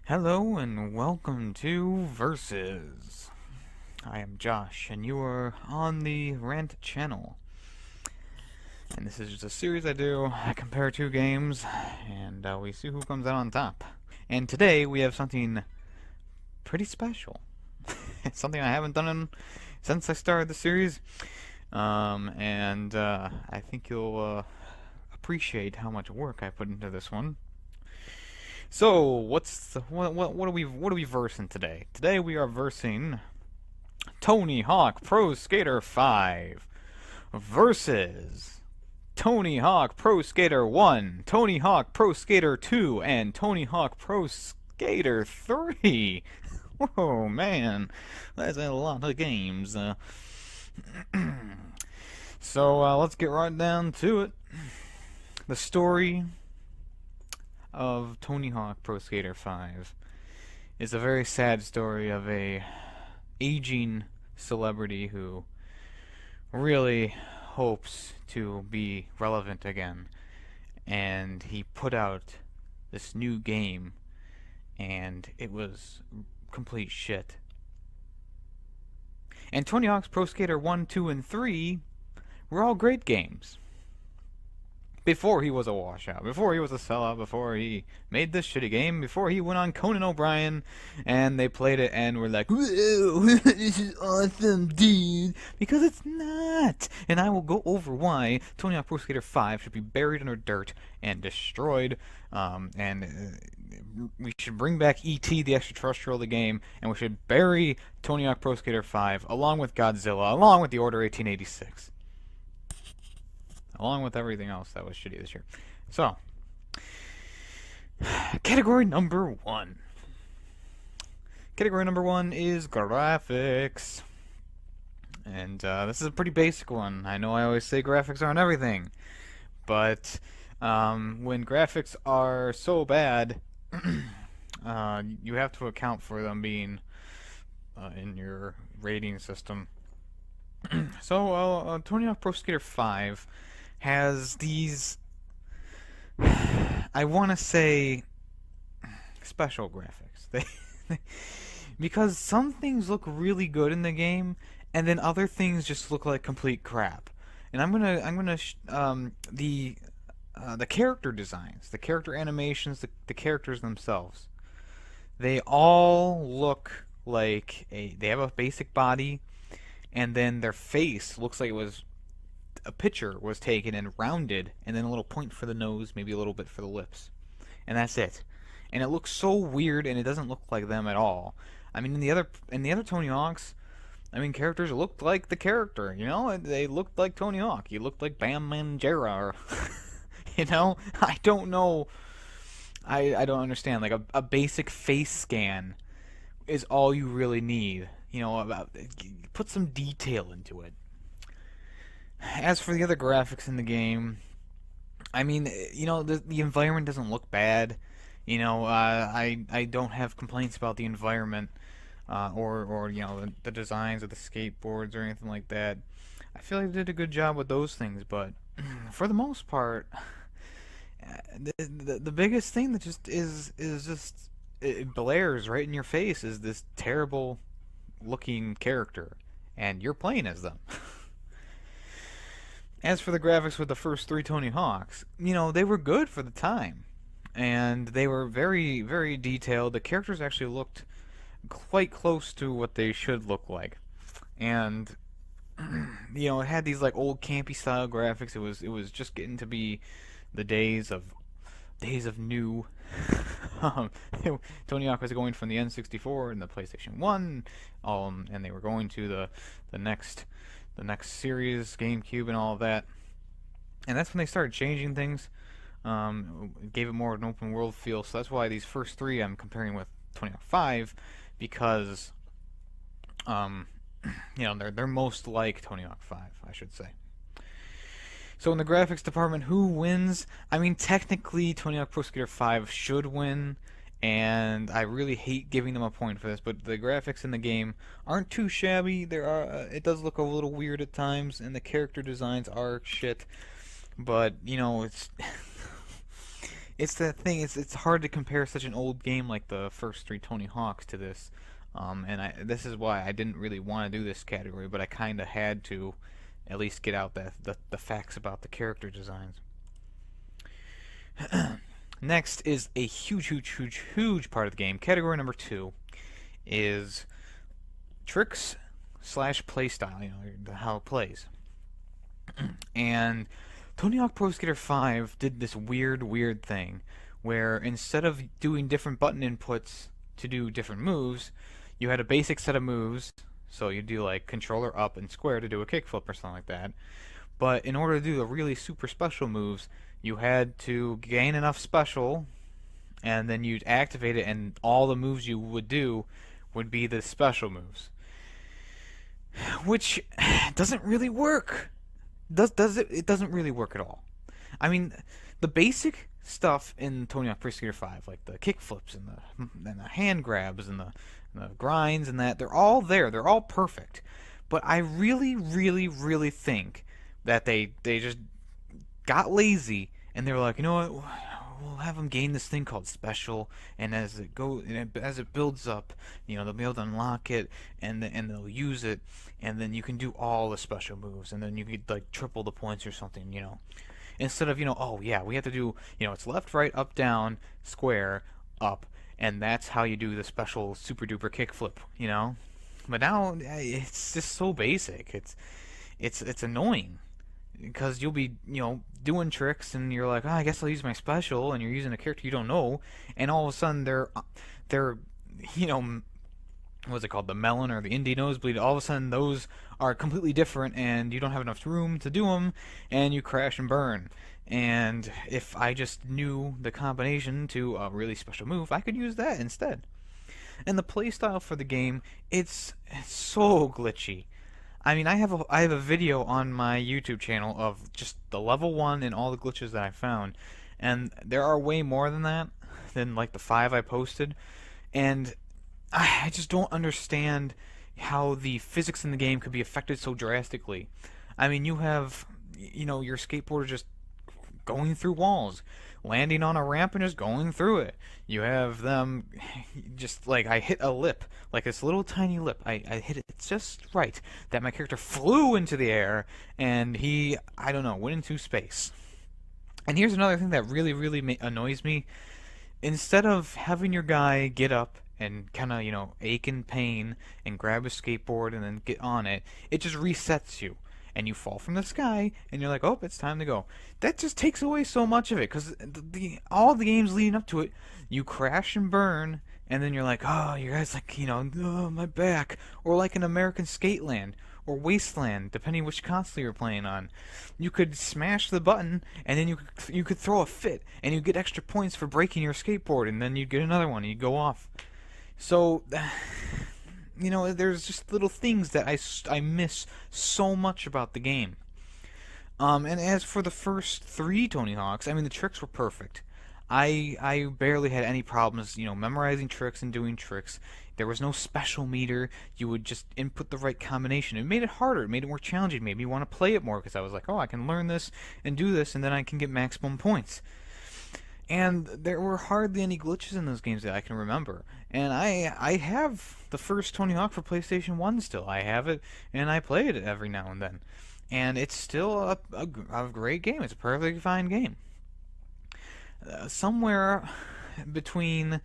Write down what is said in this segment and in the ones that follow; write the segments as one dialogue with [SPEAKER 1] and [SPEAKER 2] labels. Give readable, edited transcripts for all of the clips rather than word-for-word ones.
[SPEAKER 1] Hello and welcome to Versus. I am Josh, and you are on the Rant channel. And this is just a series I do. I compare two games, and we see who comes out on top. And today we have something pretty special. It's something I haven't done since I started the series, and I think you'll appreciate how much work I put into this one. So, what are we versing today? Today we are versing Tony Hawk Pro Skater 5 versus Tony Hawk Pro Skater 1, Tony Hawk Pro Skater 2, and Tony Hawk Pro Skater 3. Whoa, man, that's a lot of games. So let's get right down to it. The story of Tony Hawk Pro Skater 5 is a very sad story of a aging celebrity who really hopes to be relevant again, and he put out this new game and it was complete shit. And Tony Hawk's Pro Skater 1, 2, and 3 were all great games. Before he was a washout, before he was a sellout, before he made this shitty game, before he went on Conan O'Brien and they played it and were like, whoa, this is awesome, dude. Because it's not. And I will go over why Tony Hawk Pro Skater 5 should be buried under dirt and destroyed. We should bring back E.T., the extraterrestrial of the game, and we should bury Tony Hawk Pro Skater 5 along with Godzilla, along with the Order 1886. Along with everything else that was shitty this year. So, category number one. Category number one is graphics. And this is a pretty basic one. I know I always say graphics aren't everything. But when graphics are so bad, you have to account for them being in your rating system. So, Tony Hawk Pro Skater 5 has these, I want to say, special graphics. Because some things look really good in the game, and then other things just look like complete crap. And the character designs, the character animations, the characters themselves, they all look like they have a basic body, and then their face looks like it was a picture was taken and rounded, and then a little point for the nose, maybe a little bit for the lips, and that's it. And it looks so weird, and it doesn't look like them at all. I mean, in the other Tony Hawks, I mean, characters looked like the character. You know, they looked like Tony Hawk. He looked like Bam Margera, or you know, I don't know. I don't understand. Like a basic face scan is all you really need. You know, put some detail into it. As for the other graphics in the game, I mean, you know, the environment doesn't look bad. You know, I don't have complaints about the environment, or you know, the designs of the skateboards or anything like that. I feel like they did a good job with those things, but for the most part, the biggest thing that just is just it blares right in your face is this terrible looking character, and you're playing as them. As for the graphics with the first three Tony Hawks, you know, they were good for the time. And they were very, very detailed. The characters actually looked quite close to what they should look like. And you know, it had these like old campy style graphics. It was just getting to be the days of new. um, Tony Hawk was going from the N64 and the PlayStation 1, and they were going to the next series, GameCube, and all of that. And that's when they started changing things. Gave it more of an open world feel. So that's why these first three I'm comparing with Tony Hawk 5, because you know, they're most like Tony Hawk 5, I should say. So in the graphics department, who wins? I mean, technically, Tony Hawk Pro Skater 5 should win, and I really hate giving them a point for this, but the graphics in the game aren't too shabby. It does look a little weird at times, and the character designs are shit. But you know, it's It's the thing. It's hard to compare such an old game like the first three Tony Hawks to this, and this is why I didn't really want to do this category, but I kind of had to, at least get out the facts about the character designs. Next is a huge part of the game. Category number 2 is tricks slash playstyle. How it plays. And Tony Hawk Pro Skater 5 did this weird thing where instead of doing different button inputs to do different moves, you had a basic set of moves. So you do like controller up and square to do a kickflip or something like that. But in order to do the really super special moves, you had to gain enough special, and then you'd activate it, and all the moves you would do would be the special moves, which doesn't really work. Does it? It doesn't really work at all. I mean, the basic stuff in Tony Hawk Pro Skater 5, like the kick flips and the hand grabs and the grinds and that, they're all there. They're all perfect. But I really think that they just got lazy and they were like, you know what? We'll have them gain this thing called special, and as it builds up, they'll be able to unlock it, and they'll use it, and then you can do all the special moves, and then you could like triple the points or something. Instead of oh yeah, we have to do it's left, right, up, down, square, up, and that's how you do the special super duper kickflip. But now it's just so basic. It's annoying because you'll be doing tricks and you're like, oh, I guess I'll use my special, and you're using a character you don't know, and all of a sudden they're what's it called, the melon or the indie nosebleed, all of a sudden those are completely different and you don't have enough room to do them, and you crash and burn. And if I just knew the combination to a really special move, I could use that instead. And the playstyle for the game, it's so glitchy. I mean, I have a video on my YouTube channel of just the level 1 and all the glitches that I found, and there are way more than that, than like the 5 I posted, and I just don't understand how the physics in the game could be affected so drastically. I mean, you have your skateboarder just going through walls, landing on a ramp and just going through it. You have them just like, I hit a lip, like this little tiny lip. I hit it just right that my character flew into the air and he, I don't know, went into space. And here's another thing that really annoys me. Instead of having your guy get up and kind of, ache in pain and grab a skateboard and then get on it, it just resets you. And you fall from the sky, and you're like, oh, it's time to go. That just takes away so much of it, because all the games leading up to it, you crash and burn, and then you're like, oh, your guy's like, oh, my back. Or like in American Skateland, or Wasteland, depending which console you're playing on. You could smash the button, and then you could throw a fit, and you'd get extra points for breaking your skateboard, and then you'd get another one, and you'd go off. So... there's just little things that I miss so much about the game. And as for the first 3 Tony Hawks, I mean, the tricks were perfect. I barely had any problems, memorizing tricks and doing tricks. There was no special meter. You would just input the right combination. It made it harder. It made it more challenging. It made me want to play it more because I was like, oh, I can learn this and do this, and then I can get maximum points. And there were hardly any glitches in those games that I can remember. And I have the first Tony Hawk for PlayStation 1 still. I have it, and I play it every now and then. And it's still a great game. It's a perfectly fine game. Somewhere between...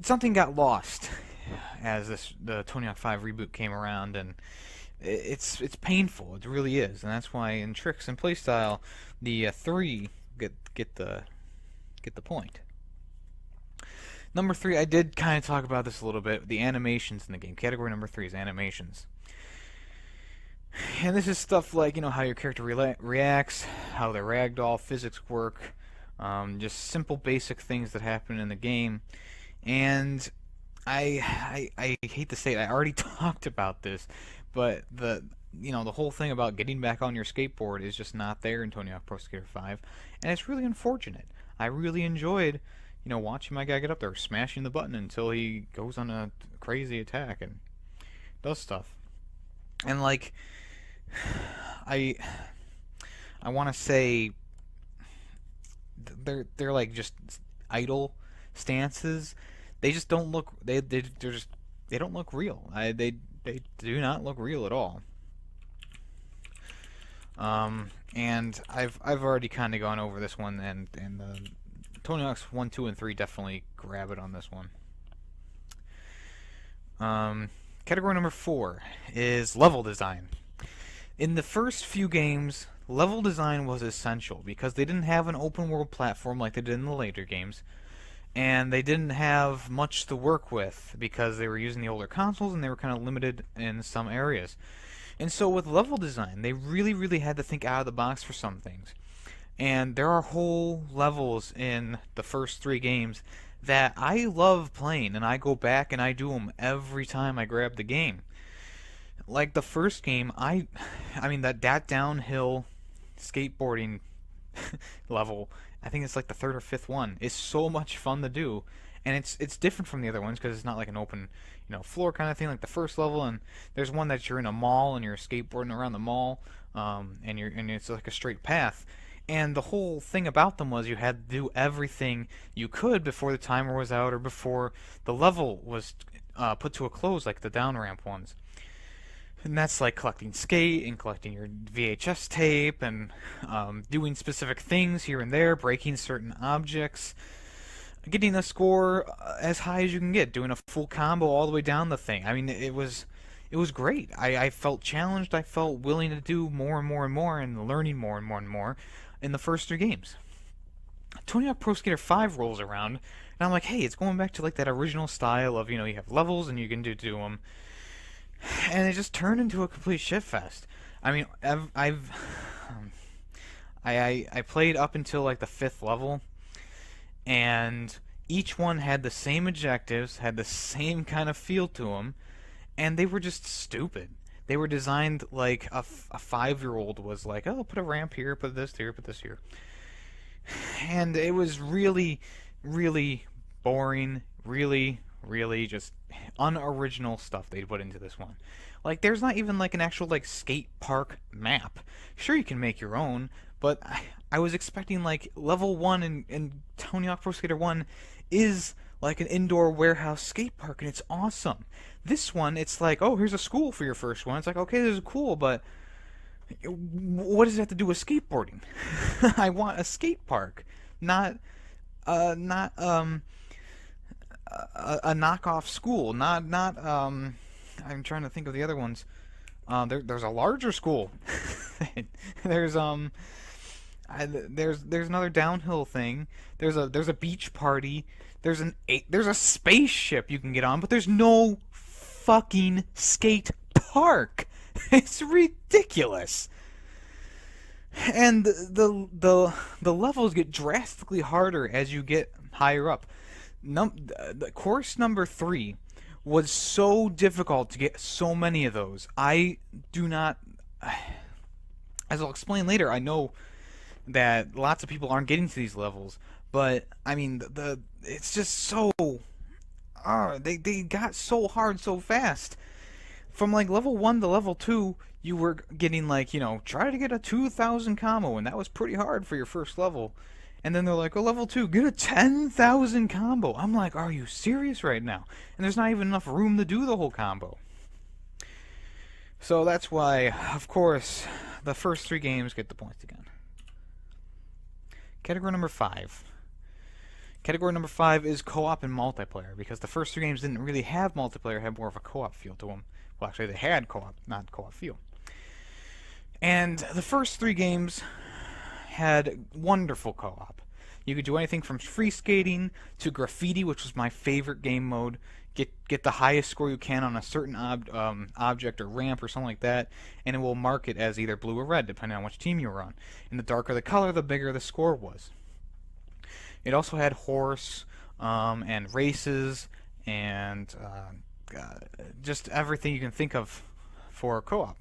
[SPEAKER 1] something got lost as the Tony Hawk 5 reboot came around, and it's painful. It really is, and that's why in tricks and playstyle, the 3 get the point. Number 3, I did kind of talk about this a little bit. The animations in the game. Category number 3 is animations, and this is stuff like how your character reacts, how the ragdoll physics work, just simple basic things that happen in the game. And I hate to say it, I already talked about this, but the whole thing about getting back on your skateboard is just not there in Tony Hawk Pro Skater 5, and it's really unfortunate. I really enjoyed, watching my guy get up there, smashing the button until he goes on a crazy attack and does stuff. And like, I want to say, they're like just idle stances. They just don't look they're just they don't look real. They do not look real at all. And I've already kind of gone over this one, and Tony Hawk's 1, 2, and 3 definitely grab it on this one. Category number 4 is level design. In the first few games, level design was essential because they didn't have an open world platform like they did in the later games, and they didn't have much to work with because they were using the older consoles and they were kind of limited in some areas. And so with level design, they really had to think out of the box for some things. And there are whole levels in the first 3 games that I love playing, and I go back and I do them every time I grab the game. Like the first game, I mean that downhill skateboarding level, I think it's like the 3rd or 5th one, is so much fun to do, and it's different from the other ones because it's not like an open, floor kind of thing like the first level. And there's one that you're in a mall and you're skateboarding around the mall, and it's like a straight path. And the whole thing about them was you had to do everything you could before the timer was out or before the level was put to a close, like the down ramp ones. And that's like collecting skate and collecting your VHS tape and doing specific things here and there, breaking certain objects, getting a score as high as you can get, doing a full combo all the way down the thing. I mean, it was great. I felt challenged. I felt willing to do more and more and more and learning more and more and more in the first 3 games. Tony Hawk Pro Skater 5 rolls around, and I'm like, hey, it's going back to like that original style of, you have levels and you can do them. And it just turned into a complete shitfest. I mean, I played up until like the 5th level, and each one had the same objectives, had the same kind of feel to them, and they were just stupid. They were designed like a 5-year-old was like, oh, put a ramp here, put this here, put this here. And it was really boring, really just unoriginal stuff they put into this one. Like, there's not even like an actual like skate park map. Sure, you can make your own, but I was expecting like level 1 in Tony Hawk Pro Skater 1 is like an indoor warehouse skate park, and it's awesome. This one, it's like, oh, here's a school for your first one. It's like, okay, this is cool, but what does it have to do with skateboarding? I want a skate park, not a knockoff school. I'm trying to think of the other ones. There's a larger school. there's there's another downhill thing. There's a beach party. There's a spaceship you can get on, but there's no fucking skate park. It's ridiculous. And the levels get drastically harder as you get higher up. The course number 3 was so difficult to get so many of those. I do not, as I'll explain later, I know that lots of people aren't getting to these levels, but I mean it's just so they got so hard so fast. From like level 1 to level 2, you were getting like, try to get a 2,000 combo, and that was pretty hard for your first level. And then they're like, oh, level 2, get a 10,000 combo. I'm like, are you serious right now? And there's not even enough room to do the whole combo. So that's why, of course, the first 3 games get the points again. Category number 5. Category number 5 is co-op and multiplayer, because the first 3 games didn't really have multiplayer, had more of a co-op feel to them. Well, actually, they had co-op, not co-op feel. And the first 3 games had wonderful co-op. You could do anything from free skating to graffiti, which was my favorite game mode. Get the highest score you can on a certain object or ramp or something like that, and it will mark it as either blue or red, depending on which team you were on. And the darker the color, the bigger the score was. It also had horse and races and just everything you can think of for co-op.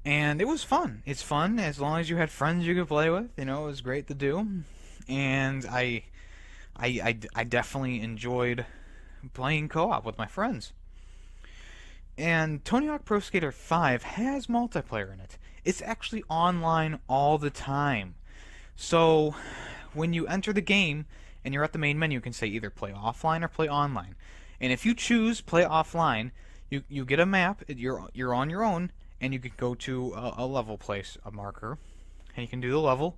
[SPEAKER 1] And it was fun. It's fun as long as you had friends you could play with. It was great to do. And I definitely enjoyed playing co-op with my friends. And Tony Hawk Pro Skater 5 has multiplayer in it. It's actually online all the time. So when you enter the game and you're at the main menu, you can say either play offline or play online. And if you choose play offline, you get a map. You're on your own, and you can go to a level place, a marker, and you can do the level.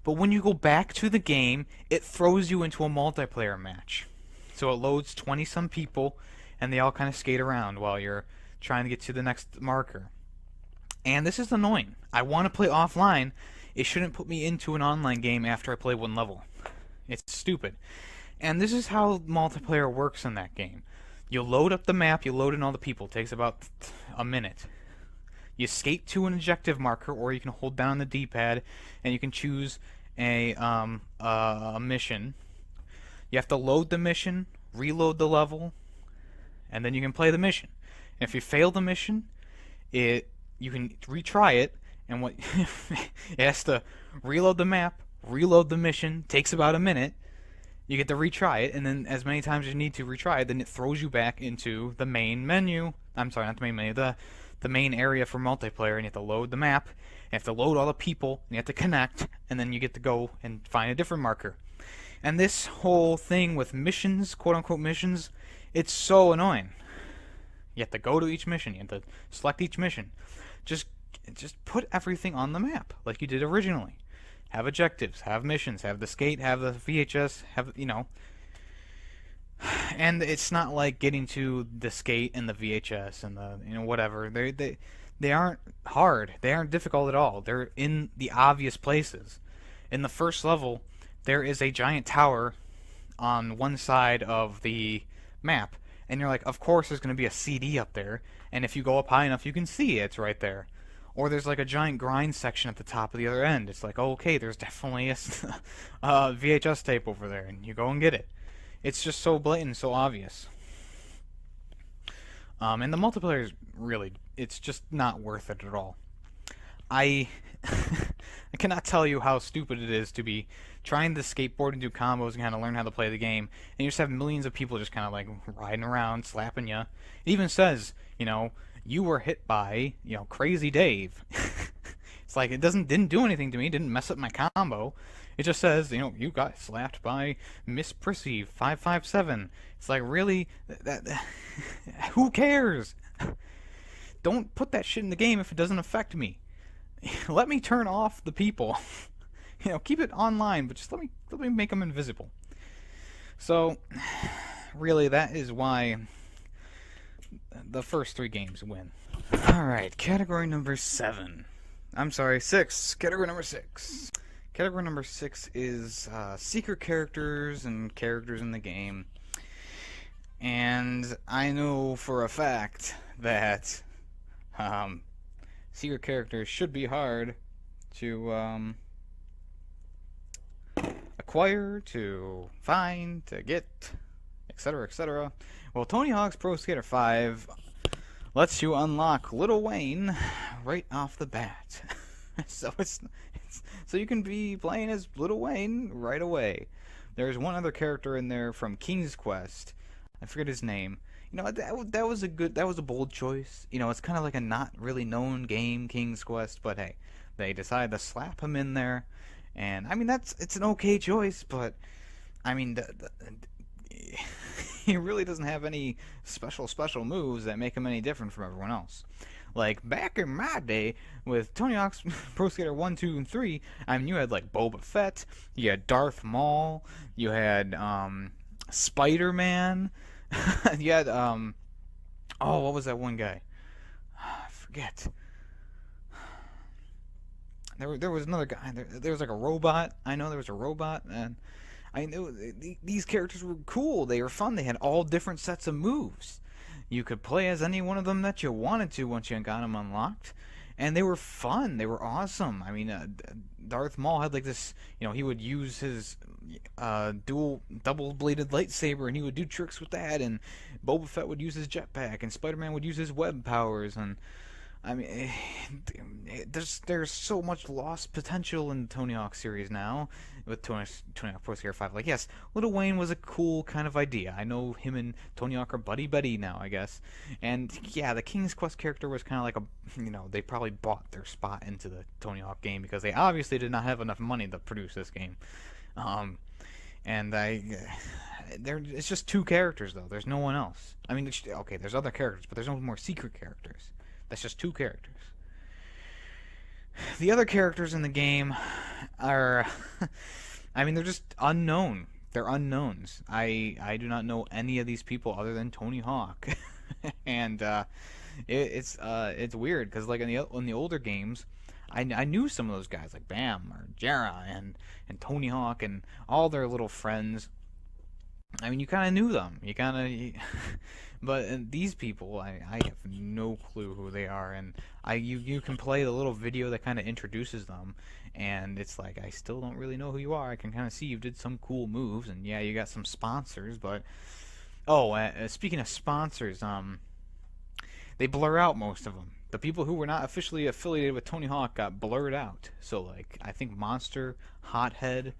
[SPEAKER 1] But when you go back to the game, it throws you into a multiplayer match. So it loads 20 some people, and they all kind of skate around while you're trying to get to the next marker. And this is annoying. I want to play offline. It shouldn't put me into an online game after I play one level. It's stupid. And this is how multiplayer works in that game. You load up the map, you load in all the people. It takes about a minute. You skate to an objective marker, or you can hold down the D-pad, and you can choose a mission. You have to load the mission, reload the level, and then you can play the mission. And if you fail the mission, you can retry it, and what it has to reload the map, reload the mission. Takes about a minute. You get to retry it, and then as many times as you need to retry it, then it throws you back into the main menu. I'm sorry, not the main menu, the main area for multiplayer, and you have to load the map, you have to load all the people, and you have to connect, and then you get to go and find a different marker. And this whole thing with missions, quote-unquote missions, it's so annoying. You have to go to each mission, you have to select each mission. Just put everything on the map, like you did originally. Have objectives, have missions, have the skate, have the VHS, have, and it's not like getting to the skate and the VHS and the, whatever. They aren't hard. They aren't difficult at all. They're in the obvious places. In the first level, there is a giant tower on one side of the map, and you're like, of course there's going to be a CD up there, and if you go up high enough, you can see it's right there. Or there's like a giant grind section at the top of the other end. It's like, oh, okay, there's definitely a VHS tape over there, and you go and get it. It's just so blatant, so obvious. And the multiplayer is really, it's just not worth it at all. I I cannot tell you how stupid it is to be trying to skateboard and do combos and kind of learn how to play the game, and you just have millions of people just kind of like riding around, slapping you. It even says, you were hit by, Crazy Dave. It's like it didn't do anything to me, didn't mess up my combo. It just says, you got slapped by Miss Prissy 557. It's like, really? Who cares? Don't put that shit in the game if it doesn't affect me. Let me turn off the people. Keep it online, but just let me make them invisible. So, really, that is why the first 3 games win. Alright, category number 7. I'm sorry, 6. Category number 6. Category number 6 is secret characters and characters in the game. And I know for a fact that secret characters should be hard to acquire, to find, to get, etc., etc. Well, Tony Hawk's Pro Skater 5 lets you unlock Lil Wayne right off the bat. So you can be playing as Lil Wayne right away. There's one other character in there from King's Quest. I forget his name. That was a bold choice. It's kind of like a not really known game, King's Quest, but hey, they decided to slap him in there, and I mean it's an okay choice, but I mean he really doesn't have any special moves that make him any different from everyone else. Like back in my day with Tony Hawk's Pro Skater 1, 2, and 3, I mean you had like Boba Fett, you had Darth Maul, you had Spider-Man. You had what was that one guy? I forget. There was another guy. There was like a robot. I know there was a robot, and I know these characters were cool. They were fun. They had all different sets of moves. You could play as any one of them that you wanted to once you got them unlocked, and they were fun. They were awesome. I mean, Darth Maul had like this. He would use his double-bladed lightsaber, and he would do tricks with that. And Boba Fett would use his jetpack, and Spider-Man would use his web powers, and I mean, there's so much lost potential in the Tony Hawk series now with Tony Hawk Pro Skater 5. Like, yes, Lil Wayne was a cool kind of idea. I know him and Tony Hawk are buddy now, I guess. And yeah, the King's Quest character was kind of like they probably bought their spot into the Tony Hawk game because they obviously did not have enough money to produce this game. Um, and it's just two characters though. There's no one else. I mean, okay, there's other characters, but there's no more secret characters. That's just two characters. The other characters in the game are, I mean, they're just unknown. They're unknowns. I do not know any of these people other than Tony Hawk, and it's weird because like in the older games, I knew some of those guys like Bam or Jera and Tony Hawk and all their little friends. I mean, you kind of knew them. But these people, I have no clue who they are, and you can play the little video that kind of introduces them, and it's like I still don't really know who you are. I can kind of see you did some cool moves, and yeah, you got some sponsors, but speaking of sponsors, they blur out most of them. The people who were not officially affiliated with Tony Hawk got blurred out. So like I think Monster, Hothead,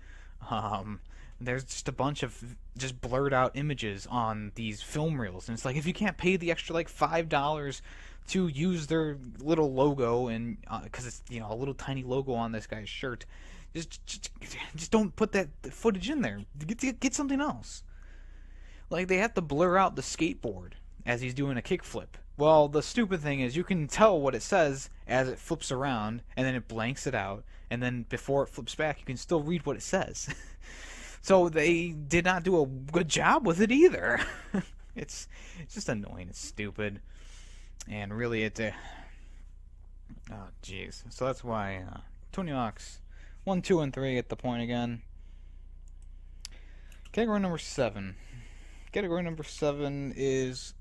[SPEAKER 1] there's just a bunch of just blurred out images on these film reels, and it's like if you can't pay the extra like $5 to use their little logo, and because it's a little tiny logo on this guy's shirt, just don't put that footage in there. Get something else. Like they have to blur out the skateboard as he's doing a kickflip. Well, the stupid thing is you can tell what it says as it flips around, and then it blanks it out, and then before it flips back, you can still read what it says. So they did not do a good job with it either. It's just annoying. It's stupid, and really oh jeez. So that's why Tony Hawk's 1, 2, and 3 get the point again. Category number 7. Category number 7 is,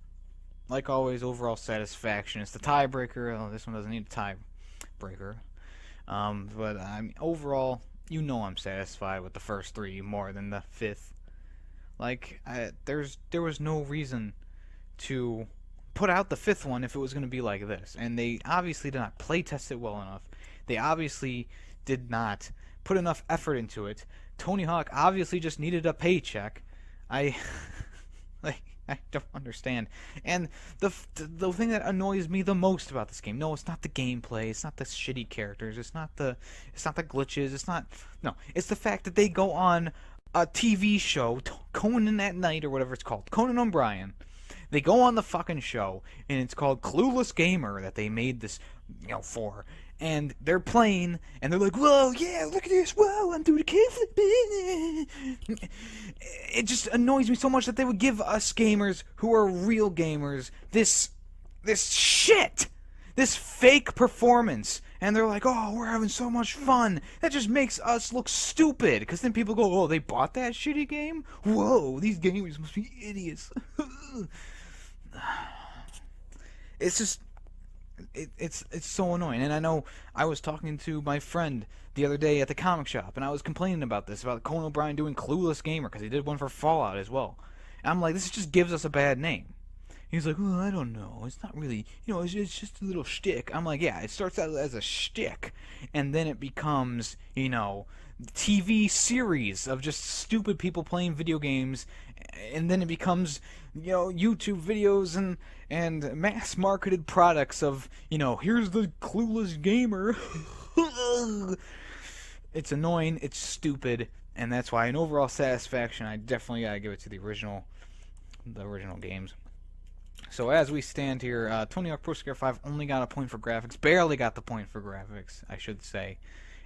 [SPEAKER 1] like always, overall satisfaction. It's the tiebreaker. Oh, this one doesn't need a tiebreaker. But I mean, overall, I'm satisfied with the first 3 more than the 5th. Like, there was no reason to put out the 5th one if it was going to be like this. And they obviously did not play test it well enough. They obviously did not put enough effort into it. Tony Hawk obviously just needed a paycheck. I don't understand. And the thing that annoys me the most about this game, no, it's not the gameplay, it's not the shitty characters, it's not the glitches, it's the fact that they go on a TV show, Conan at Night or whatever it's called, Conan O'Brien. They go on the fucking show, and it's called Clueless Gamer that they made this, for. And they're playing, and they're like, whoa, yeah, look at this, whoa, I'm doing a kickflip. It just annoys me so much that they would give us gamers who are real gamers this shit, this fake performance. And they're like, oh, we're having so much fun. That just makes us look stupid. Because then people go, oh, they bought that shitty game? Whoa, these gamers must be idiots. It's just... It's so annoying. And I know I was talking to my friend the other day at the comic shop, and I was complaining about Conan O'Brien doing Clueless Gamer, because he did one for Fallout as well. And I'm like, this just gives us a bad name. He's like, well, I don't know. It's not really, it's just a little shtick. I'm like, yeah, it starts out as a shtick, and then it becomes, TV series of just stupid people playing video games, and then it becomes, YouTube videos and mass-marketed products of, here's the Clueless Gamer. It's annoying, it's stupid, and that's why in overall satisfaction, I definitely gotta give it to the original games. So as we stand here, Tony Hawk Pro Skater 5 only got a point for graphics, barely got the point for graphics, I should say.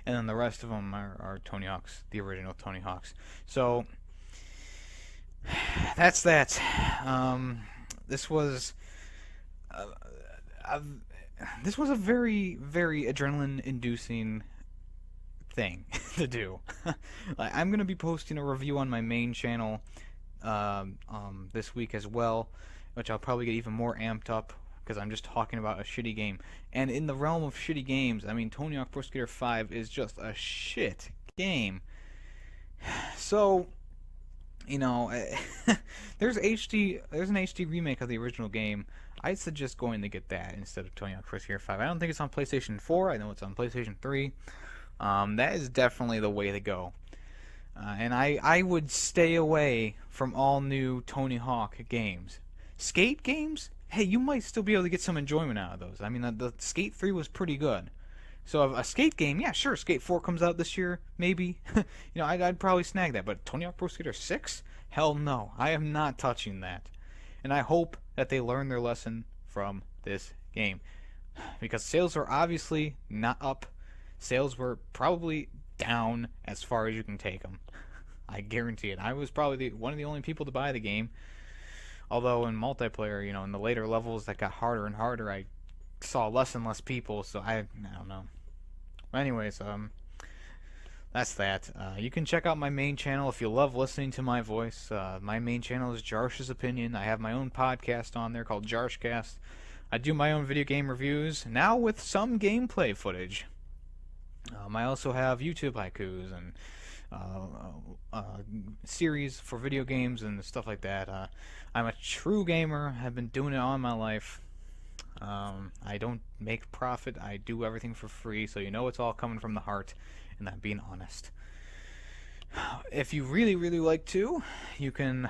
[SPEAKER 1] And then the rest of them are Tony Hawks, the original Tony Hawks. So that's that. This was a very, very adrenaline-inducing thing to do. I'm gonna be posting a review on my main channel this week as well, which I'll probably get even more amped up because I'm just talking about a shitty game. And in the realm of shitty games, I mean, Tony Hawk Pro Skater 5 is just a shit game. So, You know, there's an HD remake of the original game. I'd suggest going to get that instead of Tony Hawk's Pro Skater 5. I don't think it's on PlayStation 4. I know it's on PlayStation 3. That is definitely the way to go. And I would stay away from all new Tony Hawk games. Skate games? Hey, you might still be able to get some enjoyment out of those. I mean, the Skate 3 was pretty good. So a skate game, yeah, sure. Skate 4 comes out this year, maybe. I'd probably snag that. But Tony Hawk Pro Skater 6? Hell no. I am not touching that. And I hope that they learn their lesson from this game. Because sales are obviously not up. Sales were probably down as far as you can take them. I guarantee it. I was probably one of the only people to buy the game. Although in multiplayer, in the later levels that got harder and harder, I saw less and less people. So I don't know. Anyways, that's that. You can check out my main channel if you love listening to my voice. My main channel is Jarsh's Opinion. I have my own podcast on there called Jarshcast. I do my own video game reviews, now with some gameplay footage. I also have YouTube haikus and series for video games and stuff like that. I'm a true gamer. I've been doing it all my life. I don't make profit. I do everything for free, so it's all coming from the heart, and I'm being honest. If you really, really like to, you can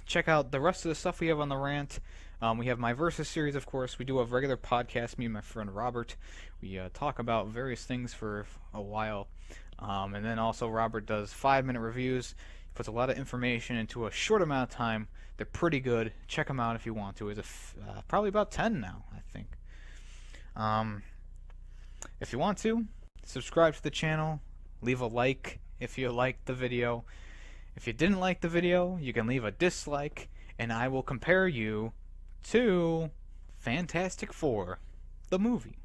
[SPEAKER 1] check out the rest of the stuff we have on the Rant. We have my Versus series, of course. We do a regular podcast, me and my friend Robert. We talk about various things for a while. And then also Robert does 5-minute reviews. He puts a lot of information into a short amount of time. They're pretty good. Check them out if you want to. It's probably about 10 now, I think. If you want to, subscribe to the channel. Leave a like if you liked the video. If you didn't like the video, you can leave a dislike, and I will compare you to Fantastic Four, the movie.